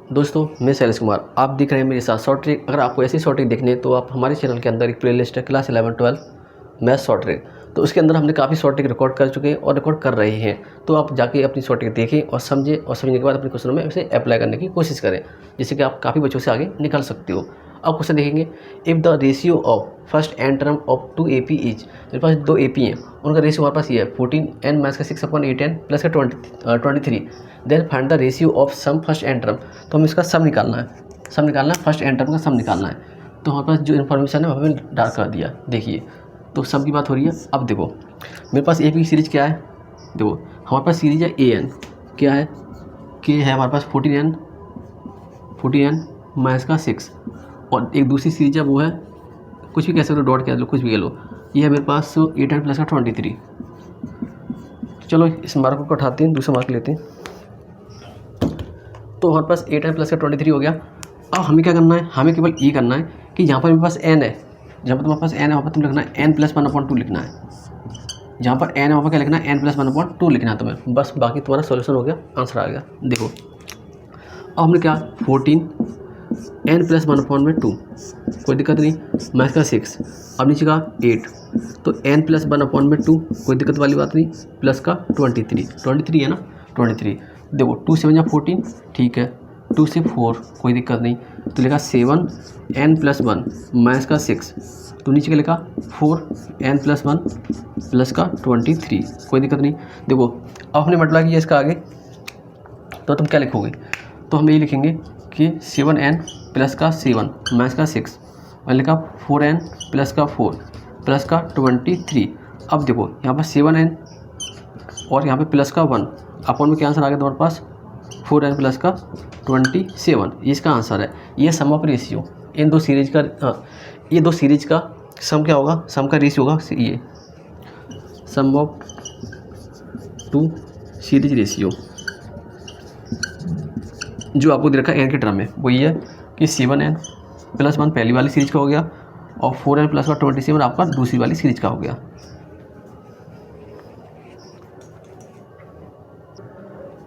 दोस्तों मैं शैलेश कुमार, आप दिख रहे हैं मेरे साथ शॉर्ट ट्रिक। अगर आपको ऐसी शॉर्ट ट्रिक देखनी है तो आप हमारे चैनल के अंदर एक प्लेलिस्ट है क्लास 11-12 मैथ शॉर्ट ट्रिक, तो उसके अंदर हमने काफ़ी शॉर्ट ट्रिक रिकॉर्ड कर चुके हैं और रिकॉर्ड कर रहे हैं। तो आप जाके अपनी शॉर्ट ट्रिक देखें और समझें, और समझने के बाद अपने क्वेश्चनों में उसे अप्लाई करने की कोशिश करें, जिससे कि आप काफ़ी बच्चों से आगे निकल सकते हो। अब क्वेश्चन देखेंगे, if the ratio of first and term of 2 AP is, मेरे पास 2 AP हैं, उनका रेशियो हमारे पास ये है 14n माइनस का 6/8n प्लस का 23, then find the ratio of sum first and term. तो हमें इसका सम निकालना है, फर्स्ट एंड टर्म का सम निकालना है। तो हमारे पास जो इन्फॉर्मेशन है हमें डाल कर दिया। देखिए तो सम की बात हो रही है। अब देखो मेरे पास AP की सीरीज क्या है, देखो हमारे पास सीरीज है AN, क्या है K है हमारे पास 14n माइनस का 6, और एक दूसरी सीरीज है वो है कुछ भी कह सकते हो, डॉट कह लो, कुछ भी कह लो, ये है मेरे पास 8n प्लस का 23। चलो इस मार्क को उठाते हैं, दूसरा मार्क लेते हैं। तो हमारे पास 8n प्लस का 23 हो गया। अब हमें क्या करना है, हमें केवल ये करना है कि जहाँ पर मेरे पास n है, जहाँ पर तुम्हारे पास n है वहाँ पर तुम लिखना है n प्लस 1/2 लिखना है। जहाँ पर n है वहाँ पर क्या लिखना है, n प्लस 1/2 लिखना है तुम्हें, बस। बाकी तुम्हारा सोल्यूशन हो गया, आंसर आ गया। देखो अब हमने क्या, 14n प्लस 1/2, कोई दिक्कत नहीं, माइनस का 6, अब नीचे का 8, तो n प्लस 1/2 कोई दिक्कत वाली बात नहीं, प्लस का 23 है ना, 23। देखो 2 7 या 14, ठीक है, 2 से 4 कोई दिक्कत नहीं, तो लिखा 7n प्लस 1 माइनस का 6, तो नीचे का लिखा 4n प्लस 1 प्लस का 23, कोई दिक्कत नहीं। देखो अब हमने मल्टीप्लाई किया इसका आगे, तो तुम क्या लिखोगे, तो हम ये लिखेंगे कि 7n प्लस का 7 माइनस का 6, और लिखा 4n प्लस का 4 प्लस का 23। अब देखो यहाँ पर 7n और यहाँ पे प्लस का 1, अपॉन में क्या आंसर आ गया तुम्हारे पास, 4n प्लस का 27, ये इसका आंसर है। ये सम ऑफ रेशियो इन दो सीरीज का, ये दो सीरीज का सम क्या होगा, सम का रेशियो होगा ये सम ऑफ 2 सीरीज रेशियो, जो आपको दे रखा है n के टर्म में, वो ये है कि 7n प्लस 1 पहली वाली सीरीज का हो गया, और 4n प्लस का 27 आपका दूसरी वाली सीरीज का हो गया।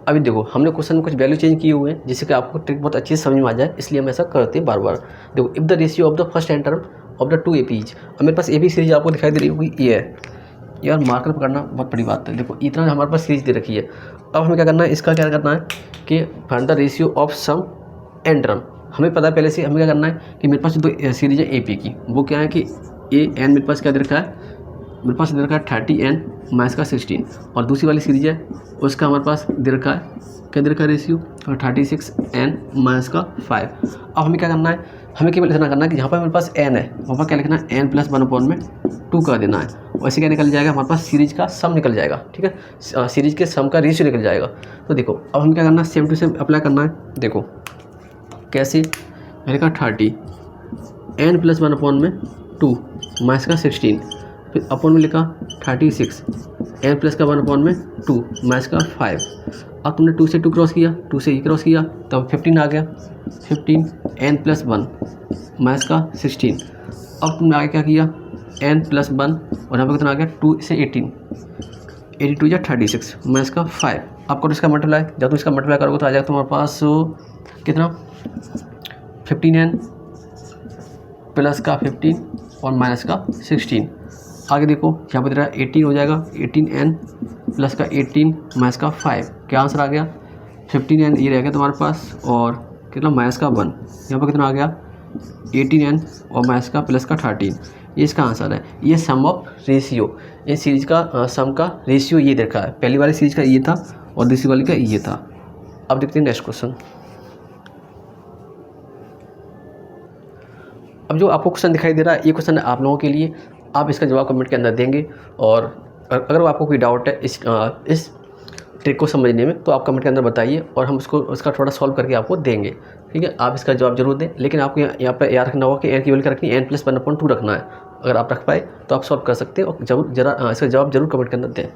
अभी देखो हमने क्वेश्चन में कुछ वैल्यू चेंज किए हुए हैं, जिससे कि आपको ट्रिक बहुत अच्छी से समझ में आ जाए, इसलिए हम ऐसा करते हैं बार बार। देखो if the ratio of the first and term of the 2 APs, अब मेरे पास AP सीरीज आपको दिखाई दे रही होगी, ये है यार, मार्कर पकड़ना बहुत बड़ी बात है। देखो इतना हमारे पास सीरीज दे रखी है। अब हमें क्या करना है, इसका क्या करना है कि find the ratio of sum and term. हमें पता है पहले से, हमें क्या करना है कि मेरे पास दो सीरीज है AP की, वो क्या है कि AN मेरे पास क्या दे रखा है, मेरे पास दे रखा है 30n माइनस का 16, और दूसरी वाली सीरीज है उसका हमारे पास दे रखा है, क्या दे रखा है रेशियो, 36n माइनस का 5। अब हमें क्या करना है, हमें केवल इतना करना है कि जहाँ पर मेरे पास n है वहाँ पर क्या लिखना है, n प्लस 1/2 कर देना है। वैसे क्या निकल जाएगा, हमारे पास सीरीज का सम निकल जाएगा, ठीक है, सीरीज के सम का रेशियो निकल जाएगा। तो देखो अब हमें क्या करना है, सेम टू सेम अप्लाई करना है। देखो कैसे, मैंने लिखा 30n प्लस 1/2 माइनस का 16, फिर अपॉन में लिखा 36n प्लस का 1/2 माइनस का 5। अब तुमने 2 से 2 क्रॉस किया, 2 से ये क्रॉस किया, तब 15 आ गया, 15n प्लस 1 माइनस का 16। अब तुमने आगे क्या किया, n प्लस 1, और यहाँ पर कितना आ गया, 2 से 18, 82 या 36 माइनस का 5। अब करो इसका मल्टीप्लाई, जब तुम इसका मल्टीप्लाई करोगे तो आ जाएगा तुम्हारे पास कितना, 15n प्लस का 15 और माइनस का 16। आगे देखो यहाँ पर दे रहा है 18 हो जाएगा, 18n प्लस का 18 माइनस का 5, क्या आंसर आ गया, 15n ये रह गया तुम्हारे पास, और कितना माइनस का 1, यहाँ पर कितना आ गया 18n और माइनस का प्लस का 13, ये इसका आंसर है। ये सम ऑफ रेशियो, ये सीरीज का सम का रेशियो ये देखा है, पहली वाली सीरीज का ये था और दूसरी वाली का ये था। अब देखते हैं नेक्स्ट क्वेश्चन। अब जो आपको क्वेश्चन दिखाई दे रहा है, ये क्वेश्चन है आप लोगों के लिए, आप इसका जवाब कमेंट के अंदर देंगे, और अगर आपको कोई डाउट है इस ट्रिक को समझने में, तो आप कमेंट के अंदर बताइए, और हम उसका थोड़ा सॉल्व करके आपको देंगे, ठीक है। आप इसका जवाब जरूर दें, लेकिन आपको यहाँ पर याद रखना होगा कि n की वैल्यू क्या रखनी है, n प्लस 1/2 रखना है। अगर आप रख पाए तो आप सॉल्व कर सकते हैं, और इसका जवाब जरूर कमेंट के अंदर दें।